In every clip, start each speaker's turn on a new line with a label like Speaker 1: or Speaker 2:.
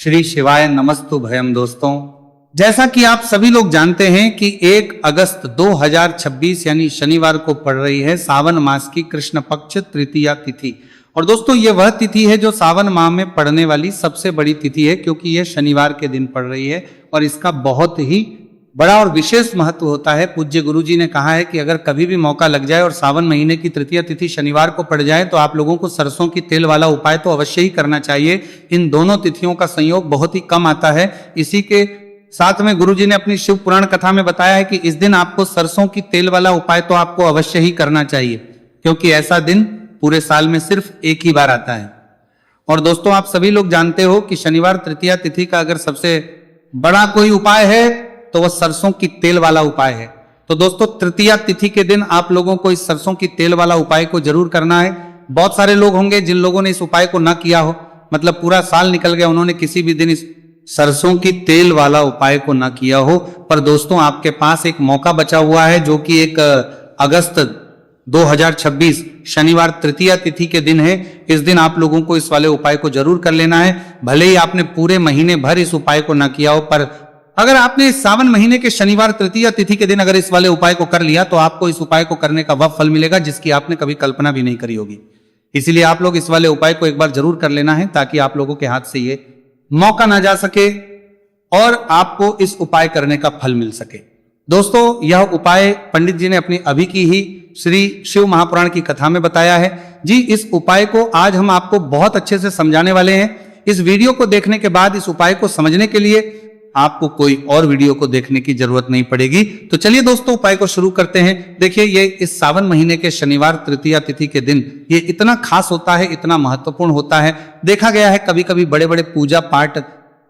Speaker 1: श्री शिवाय नमस्तु भयम। दोस्तों, जैसा कि आप सभी लोग जानते हैं कि 1 अगस्त 2026 यानी शनिवार को पड़ रही है सावन मास की कृष्ण पक्ष तृतीया तिथि। और दोस्तों, ये वह तिथि है जो सावन माह में पड़ने वाली सबसे बड़ी तिथि है, क्योंकि यह शनिवार के दिन पड़ रही है और इसका बहुत ही बड़ा और विशेष महत्व होता है। पूज्य गुरु जी ने कहा है कि अगर कभी भी मौका लग जाए और सावन महीने की तृतीया तिथि शनिवार को पड़ जाए तो आप लोगों को सरसों की तेल वाला उपाय तो अवश्य ही करना चाहिए। इन दोनों तिथियों का संयोग बहुत ही कम आता है। इसी के साथ में गुरु जी ने अपनी शिव पुराण कथा में बताया है कि इस दिन आपको सरसों की तेल वाला उपाय तो आपको अवश्य ही करना चाहिए, क्योंकि ऐसा दिन पूरे साल में सिर्फ एक ही बार आता है। और दोस्तों, आप सभी लोग जानते हो कि शनिवार तृतीया तिथि का अगर सबसे बड़ा कोई उपाय है तो वह सरसों की तेल वाला उपाय है। तो दोस्तों, तृतीया तिथि के दिन आप लोगों को इस सरसों की तेल वाला उपाय को जरूर करना है। बहुत सारे लोग होंगे जिन लोगों ने इस उपाय को ना किया हो, मतलब पूरा साल निकल गया, उन्होंने किसी भी दिन इस सरसों की तेल वाला उपाय को ना किया हो। पर दोस्तों, आपके पास एक मौका बचा हुआ है जो कि 1 अगस्त 2026 शनिवार तृतीया तिथि के दिन है। इस दिन आप लोगों को इस वाले उपाय को जरूर कर लेना है। भले ही आपने पूरे महीने भर इस उपाय को ना किया हो, पर अगर आपने सावन महीने के शनिवार तृतीया तिथि के दिन अगर इस वाले उपाय को कर लिया तो आपको इस उपाय को करने का वह फल मिलेगा जिसकी आपने कभी कल्पना भी नहीं करी होगी। इसीलिए आप लोग इस वाले उपाय को एक बार जरूर कर लेना है, ताकि आप लोगों के हाथ से ये मौका ना जा सके और आपको इस उपाय करने का फल मिल सके। दोस्तों, यह उपाय पंडित जी ने अपनी अभी की ही श्री शिव महापुराण की कथा में बताया है जी। इस उपाय को आज हम आपको बहुत अच्छे से समझाने वाले हैं। इस वीडियो को देखने के बाद इस उपाय को समझने के लिए आपको कोई और वीडियो को देखने की जरूरत नहीं पड़ेगी। तो चलिए दोस्तों, उपाय को शुरू करते हैं। देखिए, ये इस सावन महीने के शनिवार तृतीया तिथि के दिन ये इतना खास होता है, इतना महत्वपूर्ण होता है। देखा गया है कभी कभी बड़े बड़े पूजा पाठ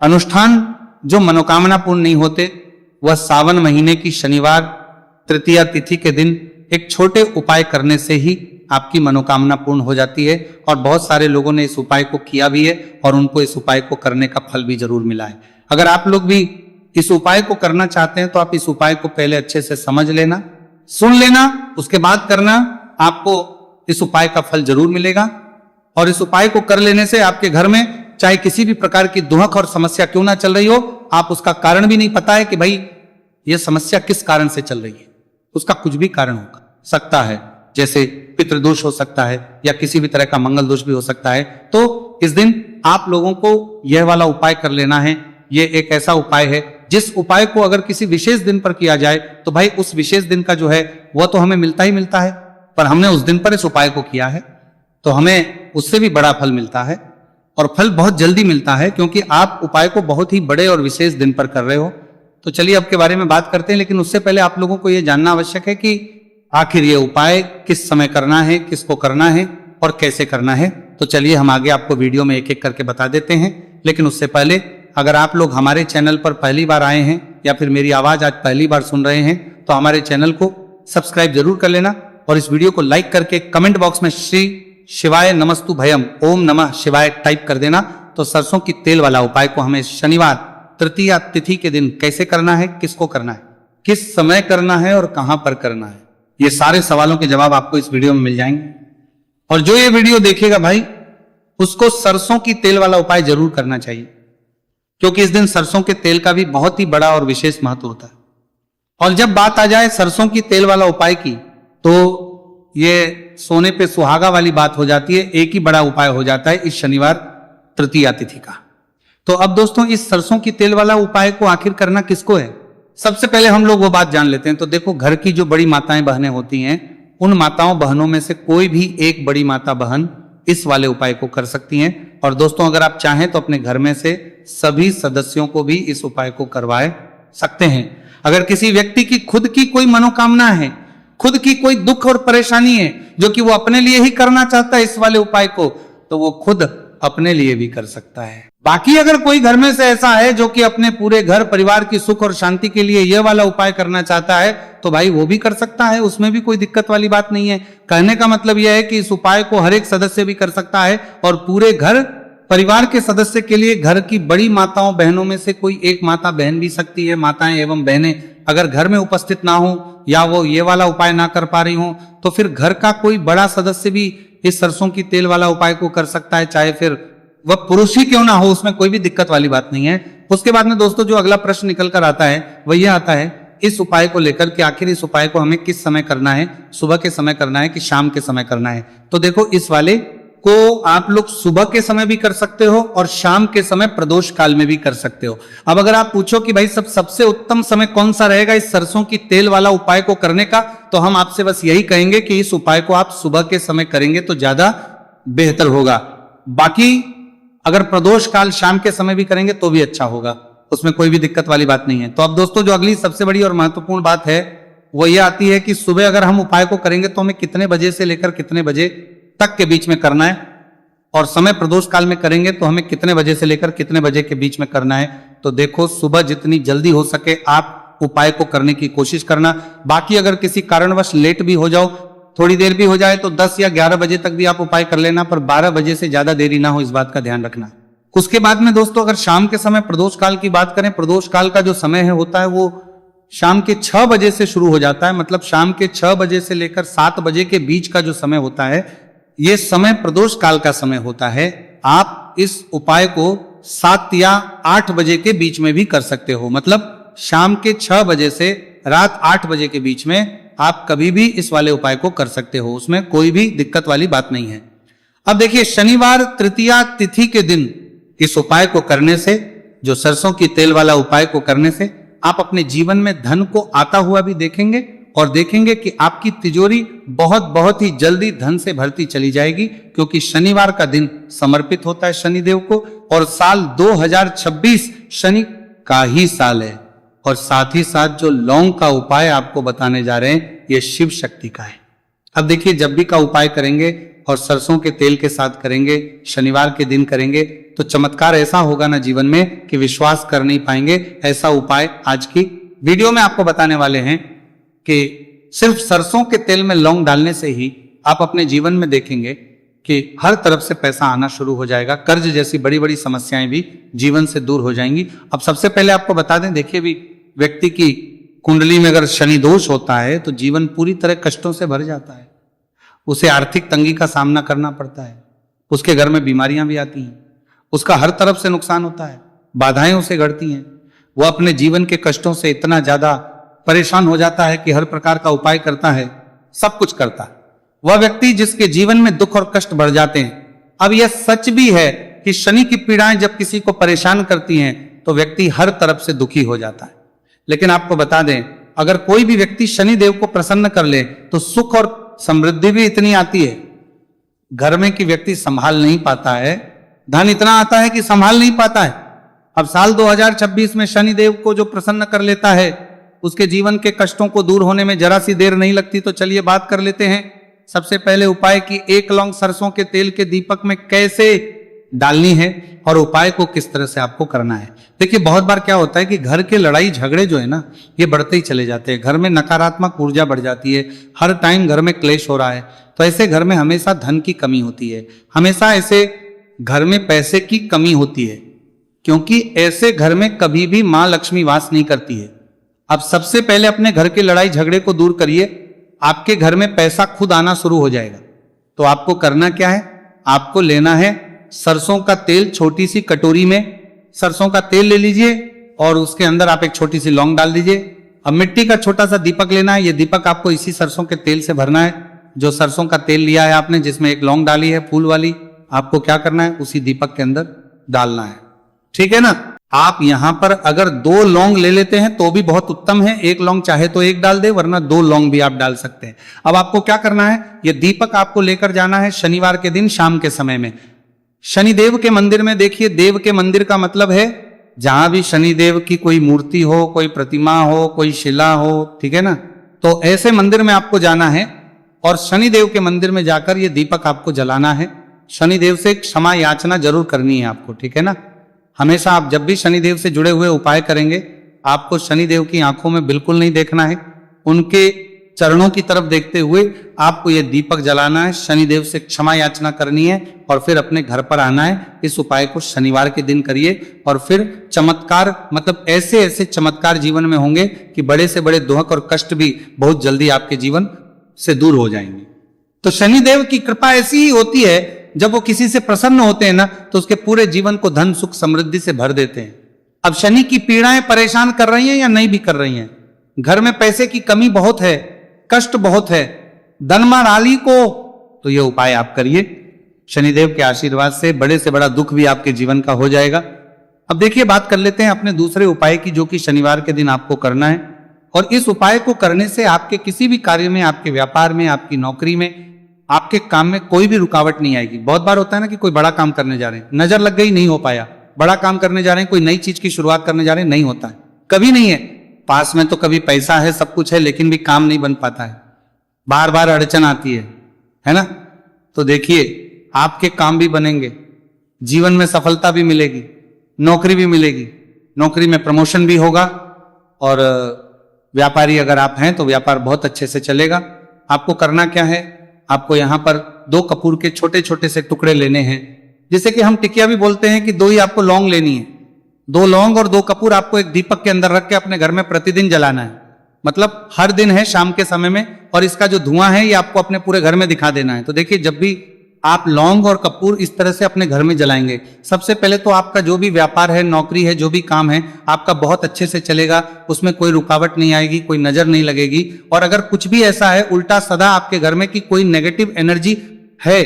Speaker 1: अनुष्ठान जो मनोकामना पूर्ण नहीं होते, वह सावन महीने की शनिवार तृतीया तिथि के दिन एक छोटे उपाय करने से ही आपकी मनोकामना पूर्ण हो जाती है। और बहुत सारे लोगों ने इस उपाय को किया भी है और उनको इस उपाय को करने का फल भी जरूर मिला है। अगर आप लोग भी इस उपाय को करना चाहते हैं तो आप इस उपाय को पहले अच्छे से समझ लेना, सुन लेना, उसके बाद करना। आपको इस उपाय का फल जरूर मिलेगा। और इस उपाय को कर लेने से आपके घर में चाहे किसी भी प्रकार की दुहक और समस्या क्यों ना चल रही हो, आप उसका कारण भी नहीं पता है कि भाई यह समस्या किस कारण से चल रही है, उसका कुछ भी कारण हो सकता है, जैसे पितृदोष हो सकता है या किसी भी तरह का मंगल दोष भी हो सकता है। तो इस दिन आप लोगों को यह वाला उपाय कर लेना है। ये एक ऐसा उपाय है जिस उपाय को अगर किसी विशेष दिन पर किया जाए तो भाई उस विशेष दिन का जो है वह तो हमें मिलता ही मिलता है, पर हमने उस दिन पर इस उपाय को किया है तो हमें उससे भी बड़ा फल मिलता है। और फल बहुत जल्दी मिलता है, क्योंकि आप उपाय को बहुत ही बड़े और विशेष दिन पर कर रहे हो। तो चलिए अब के बारे में बात करते हैं, लेकिन उससे पहले आप लोगों को यह जानना आवश्यक है कि आखिर ये उपाय किस समय करना है, किसको करना है और कैसे करना है। तो चलिए हम आगे आपको वीडियो में एक एक करके बता देते हैं। लेकिन उससे पहले, अगर आप लोग हमारे चैनल पर पहली बार आए हैं या फिर मेरी आवाज आज पहली बार सुन रहे हैं तो हमारे चैनल को सब्सक्राइब जरूर कर लेना और इस वीडियो को लाइक करके कमेंट बॉक्स में श्री शिवाय नमस्तु भयम ओम नमः शिवाय टाइप कर देना। तो सरसों की तेल वाला उपाय को हमें शनिवार तृतीया तिथि के दिन कैसे करना है, किसको करना है, किस समय करना है और कहां पर करना है, ये सारे सवालों के जवाब आपको इस वीडियो में मिल जाएंगे। और जो ये वीडियो देखेगा भाई, उसको सरसों की तेल वाला उपाय जरूर करना चाहिए, क्योंकि इस दिन सरसों के तेल का भी बहुत ही बड़ा और विशेष महत्व होता है। और जब बात आ जाए सरसों की तेल वाला उपाय की, तो ये सोने पे सुहागा वाली बात हो जाती है। एक ही बड़ा उपाय हो जाता है इस शनिवार तृतीया तिथि का। तो अब दोस्तों, इस सरसों की तेल वाला उपाय को आखिर करना किसको है, सबसे पहले हम लोग वो बात जान लेते हैं। तो देखो, घर की जो बड़ी माताएं बहनें होती हैं, उन माताओं बहनों में से कोई भी एक बड़ी माता बहन इस वाले उपाय को कर सकती हैं। और दोस्तों, अगर आप चाहें तो अपने घर में से सभी सदस्यों को भी इस उपाय को करवाए सकते हैं। अगर किसी व्यक्ति की खुद की कोई मनोकामना है, खुद की कोई दुख और परेशानी है जो कि वो अपने लिए ही करना चाहता है इस वाले उपाय को, तो वो खुद अपने लिए भी कर सकता है। बाकी अगर कोई घर में से ऐसा है जो कि अपने पूरे घर परिवार की सुख और शांति के लिए यह वाला उपाय करना चाहता है, तो भाई वो भी कर सकता है, उसमें भी कोई दिक्कत वाली बात नहीं है। कहने का मतलब यह है कि इस उपाय को हर एक सदस्य भी कर सकता है और पूरे घर परिवार के सदस्य के लिए घर की बड़ी माताओं बहनों में से कोई एक माता बहन भी सकती है। माताएं एवं बहनें अगर घर में उपस्थित ना हो या वो ये वाला उपाय ना कर पा रही हो, तो फिर घर का कोई बड़ा सदस्य भी इस सरसों की तेल वाला उपाय को कर सकता है। चाहे फिर वह पुरुष ही क्यों ना हो, उसमें कोई भी दिक्कत वाली बात नहीं है। उसके बाद में दोस्तों जो अगला प्रश्न निकल कर आता है वह यह आता है इस उपाय को लेकर कि आखिर इस उपाय को हमें किस समय करना है, सुबह के समय करना है कि शाम के समय करना है। तो देखो इस वाले को आप लोग सुबह के समय भी कर सकते हो और शाम के समय प्रदोष काल में भी कर सकते हो। अब अगर आप पूछो कि भाई सबसे उत्तम समय कौन सा रहेगा इस सरसों की तेल वाला उपाय को करने का, तो हम आपसे बस यही कहेंगे कि इस उपाय को आप सुबह के समय करेंगे तो ज्यादा बेहतर होगा। बाकी अगर प्रदोष काल शाम के समय भी करेंगे तो भी अच्छा होगा, उसमें कोई भी दिक्कत वाली बात नहीं है। तो अब दोस्तों जो अगली सबसे बड़ी और महत्वपूर्ण बात है वो ये आती है कि सुबह अगर हम उपाय को करेंगे तो हमें कितने बजे से लेकर कितने बजे तक के बीच में करना है, और समय प्रदोष काल में करेंगे तो हमें कितने बजे से लेकर कितने बजे के बीच में करना है। तो देखो सुबह जितनी जल्दी हो सके आप उपाय को करने की कोशिश करना। बाकी अगर किसी कारणवश लेट भी हो जाओ, थोड़ी देर भी हो जाए तो 10 या 11 बजे तक भी आप उपाय कर लेना, पर 12 बजे से ज्यादा देरी ना हो, इस बात का ध्यान रखना। उसके बाद में दोस्तों अगर शाम के समय प्रदोष काल की बात करें, प्रदोष काल का जो समय है होता है वो शाम के 6 बजे से शुरू हो जाता है। मतलब शाम के 6 बजे से लेकर 7 बजे के बीच का जो समय होता है ये समय प्रदोष काल का समय होता है। आप इस उपाय को 7 या 8 बजे के बीच में भी कर सकते हो। मतलब शाम के 6 बजे से रात 8 बजे के बीच में आप कभी भी इस वाले उपाय को कर सकते हो, उसमें कोई भी दिक्कत वाली बात नहीं है। अब देखिए शनिवार तृतीया तिथि के दिन इस उपाय को करने से, जो सरसों की तेल वाला उपाय को करने से आप अपने जीवन में धन को आता हुआ भी देखेंगे और देखेंगे कि आपकी तिजोरी बहुत ही जल्दी धन से भरती चली जाएगी, क्योंकि शनिवार का दिन समर्पित होता है शनिदेव को और साल 2026 शनि का ही साल है। और साथ ही साथ जो लौंग का उपाय आपको बताने जा रहे हैं ये शिव शक्ति का है। अब देखिए जब भी का उपाय करेंगे और सरसों के तेल के साथ करेंगे, शनिवार के दिन करेंगे, तो चमत्कार ऐसा होगा ना जीवन में कि विश्वास कर नहीं पाएंगे। ऐसा उपाय आज की वीडियो में आपको बताने वाले हैं कि सिर्फ सरसों के तेल में लौंग डालने से ही आप अपने जीवन में देखेंगे कि हर तरफ से पैसा आना शुरू हो जाएगा, कर्ज जैसी बड़ी बड़ी समस्याएं भी जीवन से दूर हो जाएंगी। अब सबसे पहले आपको बता दें, देखिए भी व्यक्ति की कुंडली में अगर शनि दोष होता है तो जीवन पूरी तरह कष्टों से भर जाता है, उसे आर्थिक तंगी का सामना करना पड़ता है, उसके घर में बीमारियां भी आती हैं, उसका हर तरफ से नुकसान होता है, बाधाएं उसे घड़ती हैं, वह अपने जीवन के कष्टों से इतना ज्यादा परेशान हो जाता है कि हर प्रकार का उपाय करता है, सब कुछ करता है। वह व्यक्ति जिसके जीवन में दुख और कष्ट बढ़ जाते हैं। अब यह सच भी है कि शनि की पीड़ाएं जब किसी को परेशान करती हैं तो व्यक्ति हर तरफ से दुखी हो जाता है। लेकिन आपको बता दें, अगर कोई भी व्यक्ति शनि देव को प्रसन्न कर ले तो सुख और समृद्धि भी इतनी आती है, घर में कि व्यक्ति संभाल नहीं पाता है, धन इतना आता है कि संभाल नहीं पाता है। अब साल 2026 में शनि देव को जो प्रसन्न कर लेता है उसके जीवन के कष्टों को दूर होने में जरा सी देर नहीं लगती। तो चलिए बात कर लेते हैं सबसे पहले उपाय की, 1 लौंग सरसों के तेल के दीपक में कैसे डालनी है और उपाय को किस तरह से आपको करना है। देखिए बहुत बार क्या होता है कि घर के लड़ाई झगड़े जो है ना ये बढ़ते ही चले जाते हैं, घर में नकारात्मक ऊर्जा बढ़ जाती है, हर टाइम घर में क्लेश हो रहा है, तो ऐसे घर में हमेशा धन की कमी होती है, हमेशा ऐसे घर में पैसे की कमी होती है, क्योंकि ऐसे घर में कभी भी मां लक्ष्मी वास नहीं करती है। अब सबसे पहले अपने घर के लड़ाई झगड़े को दूर करिए, आपके घर में पैसा खुद आना शुरू हो जाएगा। तो आपको करना क्या है, आपको लेना है सरसों का तेल, छोटी सी कटोरी में सरसों का तेल ले लीजिए और उसके अंदर आप एक छोटी सी लौंग डाल दीजिए। अब मिट्टी का छोटा सा दीपक लेना है, ये दीपक आपको इसी सरसों के तेल से भरना है। जो सरसों का तेल लिया है आपने, जिसमें एक लौंग डाली है फूल वाली, आपको क्या करना है उसी दीपक के अंदर डालना है, ठीक है ना। आप यहां पर अगर 2 लौंग ले लेते हैं तो भी बहुत उत्तम है, 1 लौंग चाहे तो 1 डाल दे, वरना 2 लौंग भी आप डाल सकते हैं। अब आपको क्या करना है, ये दीपक आपको लेकर जाना है शनिवार के दिन शाम के समय में शनिदेव के मंदिर में। देखिए देव के मंदिर का मतलब है जहां भी शनिदेव की कोई मूर्ति हो, कोई प्रतिमा हो, कोई शिला हो, ठीक है ना, तो ऐसे मंदिर में आपको जाना है और शनिदेव के मंदिर में जाकर ये दीपक आपको जलाना है। शनिदेव से क्षमा याचना जरूर करनी है आपको, ठीक है ना। हमेशा आप जब भी शनिदेव से जुड़े हुए उपाय करेंगे आपको शनिदेव की आंखों में बिल्कुल नहीं देखना है, उनके चरणों की तरफ देखते हुए आपको यह दीपक जलाना है, शनिदेव से क्षमा याचना करनी है और फिर अपने घर पर आना है। इस उपाय को शनिवार के दिन करिए और फिर चमत्कार, मतलब ऐसे ऐसे चमत्कार जीवन में होंगे कि बड़े से बड़े दुख और कष्ट भी बहुत जल्दी आपके जीवन से दूर हो जाएंगे। तो शनिदेव की कृपा ऐसी ही होती है जब वो किसी से प्रसन्न होते हैं ना तो उसके पूरे जीवन को धन सुख समृद्धि से भर देते हैं। अब शनि की पीड़ाएं परेशान कर रही हैं या नहीं भी कर रही हैं, घर में पैसे की कमी बहुत है, कष्ट बहुत है, धनमाराली को, तो ये उपाय आप करिए। शनिदेव के आशीर्वाद से बड़ा दुख भी आपके जीवन का हो जाएगा। अब देखिए बात कर लेते हैं अपने दूसरे उपाय की, जो कि शनिवार के दिन आपको करना है। और इस उपाय को करने से आपके किसी भी कार्य में, आपके व्यापार में, आपकी नौकरी में, आपके काम में कोई भी रुकावट नहीं आएगी। बहुत बार होता है ना कि कोई बड़ा काम करने जा रहे हैं, नजर लग गई, नहीं हो पाया। बड़ा काम करने जा रहे हैं, कोई नई चीज की शुरुआत करने जा रहे हैं, नहीं होता है, कभी नहीं है। पास में तो कभी पैसा है, सब कुछ है, लेकिन भी काम नहीं बन पाता है, बार बार अड़चन आती है ना। तो देखिए आपके काम भी बनेंगे, जीवन में सफलता भी मिलेगी, नौकरी भी मिलेगी, नौकरी में प्रमोशन भी होगा, और व्यापारी अगर आप हैं तो व्यापार बहुत अच्छे से चलेगा। आपको करना क्या है, आपको यहां पर 2 कपूर के छोटे छोटे से टुकड़े लेने हैं, जिसे कि हम टिकिया भी बोलते हैं कि 2 ही आपको लौंग लेनी है। 2 लौंग और 2 कपूर आपको एक दीपक के अंदर रख के अपने घर में प्रतिदिन जलाना है, मतलब हर दिन है शाम के समय में, और इसका जो धुआं है ये आपको अपने पूरे घर में दिखा देना है। तो देखिए जब भी आप लौंग और कपूर इस तरह से अपने घर में जलाएंगे, सबसे पहले तो आपका जो भी व्यापार है, नौकरी है, जो भी काम है, आपका बहुत अच्छे से चलेगा, उसमें कोई रुकावट नहीं आएगी, कोई नजर नहीं लगेगी। और अगर कुछ भी ऐसा है उल्टा सदा आपके घर में कि कोई नेगेटिव एनर्जी है,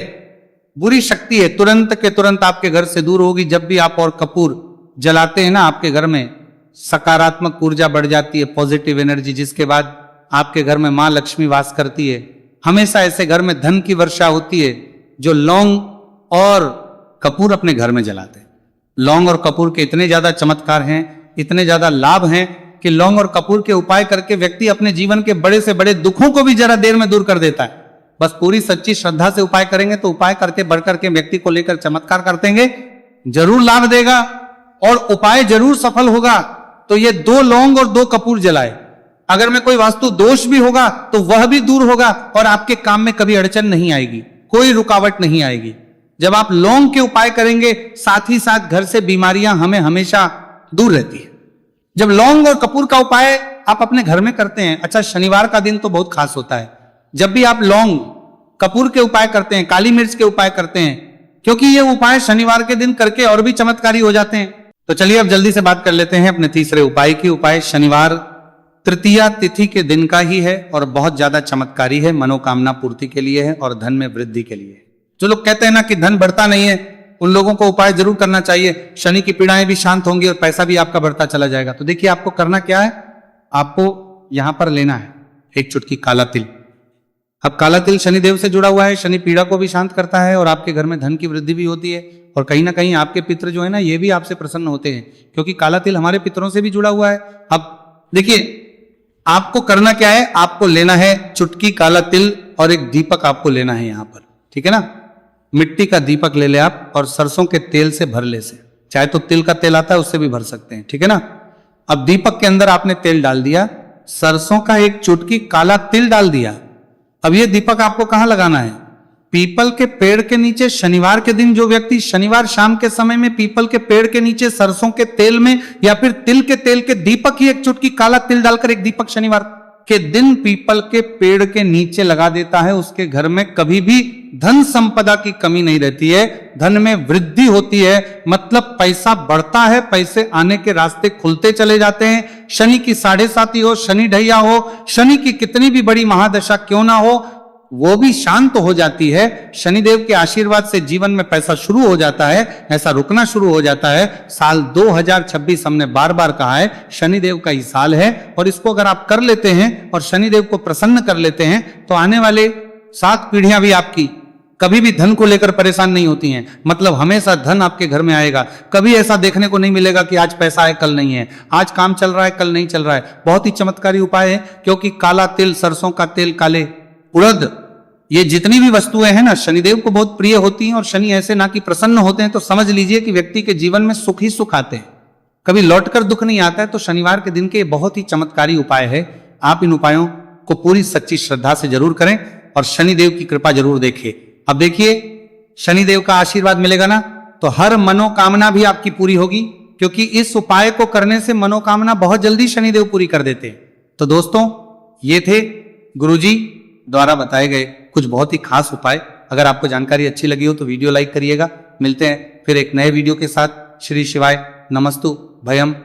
Speaker 1: बुरी शक्ति है, तुरंत के तुरंत आपके घर से दूर होगी। जब भी आप और कपूर जलाते हैं ना, आपके घर में सकारात्मक ऊर्जा बढ़ जाती है, पॉजिटिव एनर्जी, जिसके बाद आपके घर में मां लक्ष्मी वास करती है। हमेशा ऐसे घर में धन की वर्षा होती है जो लौंग और कपूर अपने घर में जलाते हैं। लौंग और कपूर के इतने ज्यादा चमत्कार हैं, इतने ज्यादा लाभ हैं कि लौंग और कपूर के उपाय करके व्यक्ति अपने जीवन के बड़े से बड़े दुखों को भी जरा देर में दूर कर देता है। बस पूरी सच्ची श्रद्धा से उपाय करेंगे तो उपाय करके बढ़ करके व्यक्ति को लेकर चमत्कार कर देंगे, जरूर लाभ देगा और उपाय जरूर सफल होगा। तो ये 2 लौंग और 2 कपूर जलाए। अगर में कोई वास्तु दोष भी होगा तो वह भी दूर होगा और आपके काम में कभी अड़चन नहीं आएगी, कोई रुकावट नहीं आएगी। जब आप लौंग के उपाय करेंगे, साथ ही साथ घर से बीमारियां हमें हमेशा दूर रहती है। जब लौंग और कपूर का उपाय आप अपने घर में करते हैं, अच्छा शनिवार का दिन तो बहुत खास होता है, जब भी आप लौंग कपूर के उपाय करते हैं, काली मिर्च के उपाय करते हैं, क्योंकि ये उपाय शनिवार के दिन करके और भी चमत्कारी हो जाते हैं। तो चलिए अब जल्दी से बात कर लेते हैं अपने तीसरे उपाय की। उपाय शनिवार तृतीया तिथि के दिन का ही है और बहुत ज्यादा चमत्कारी है, मनोकामना पूर्ति के लिए है और धन में वृद्धि के लिए है। जो लोग कहते हैं ना कि धन बढ़ता नहीं है, उन लोगों को उपाय जरूर करना चाहिए, शनि की पीड़ाएं भी शांत होंगी और पैसा भी आपका बढ़ता चला जाएगा। तो देखिए आपको करना क्या है, आपको यहां पर लेना है 1 चुटकी काला तिल। अब काला तिल शनिदेव से जुड़ा हुआ है, शनि पीड़ा को भी शांत करता है और आपके घर में धन की वृद्धि भी होती है। और कहीं ना कहीं आपके पितृ जो है ना, ये भी आपसे प्रसन्न होते हैं, क्योंकि काला तिल हमारे पितरों से भी जुड़ा हुआ है। अब देखिए आपको करना क्या है, आपको लेना है चुटकी काला तिल और एक दीपक आपको लेना है यहां पर, ठीक है ना। मिट्टी का दीपक ले ले आप और सरसों के तेल से भर ले से, चाहे तो तिल का तेल आता है उससे भी भर सकते हैं, ठीक है ना। अब दीपक के अंदर आपने तेल डाल दिया, सरसों का 1 चुटकी काला तिल डाल दिया। अब ये दीपक आपको कहां लगाना है, पीपल के पेड़ के नीचे। शनिवार के दिन जो व्यक्ति शनिवार शाम के समय में पीपल के पेड़ के नीचे सरसों के तेल में या फिर तिल के तेल के दीपक ही 1 चुटकी काला तिल डालकर एक दीपक शनिवार के दिन पीपल के पेड़ के नीचे लगा देता है, उसके घर में कभी भी धन संपदा की कमी नहीं रहती है, धन में वृद्धि होती है, मतलब पैसा बढ़ता है, पैसे आने के रास्ते खुलते चले जाते हैं। शनि की 7.5 हो, शनि ढैया हो, शनि की कितनी भी बड़ी महादशा क्यों ना हो, वो भी शांत हो जाती है। शनिदेव के आशीर्वाद से जीवन में पैसा शुरू हो जाता है, ऐसा रुकना शुरू हो जाता है। साल 2026 हमने बार बार कहा है शनिदेव का ही साल है, और इसको अगर आप कर लेते हैं और शनिदेव को प्रसन्न कर लेते हैं तो आने वाले 7 पीढ़ियां भी आपकी कभी भी धन को लेकर परेशान नहीं होती हैं। मतलब हमेशा धन आपके घर में आएगा, कभी ऐसा देखने को नहीं मिलेगा कि आज पैसा है कल नहीं है, आज काम चल रहा है कल नहीं चल रहा है। बहुत ही चमत्कारी उपाय है, क्योंकि काला तिल, सरसों का तेल, काले उड़द, ये जितनी भी वस्तुएं हैं ना शनिदेव को बहुत प्रिय होती हैं। और शनि ऐसे ना कि प्रसन्न होते हैं तो समझ लीजिए कि व्यक्ति के जीवन में सुख ही सुख आते हैं, कभी लौटकर दुख नहीं आता है। तो शनिवार के दिन के बहुत ही चमत्कारी उपाय है, आप इन उपायों को पूरी सच्ची श्रद्धा से जरूर करें और शनिदेव की कृपा जरूर देखें। अब देखिए शनिदेव का आशीर्वाद मिलेगा ना तो हर मनोकामना भी आपकी पूरी होगी, क्योंकि इस उपाय को करने से मनोकामना बहुत जल्दी शनिदेव पूरी कर देते हैं। तो दोस्तों ये थे गुरुजी द्वारा बताए गए कुछ बहुत ही खास उपाय। अगर आपको जानकारी अच्छी लगी हो तो वीडियो लाइक करिएगा। मिलते हैं फिर एक नए वीडियो के साथ। श्री शिवाय, नमस्तु भयम।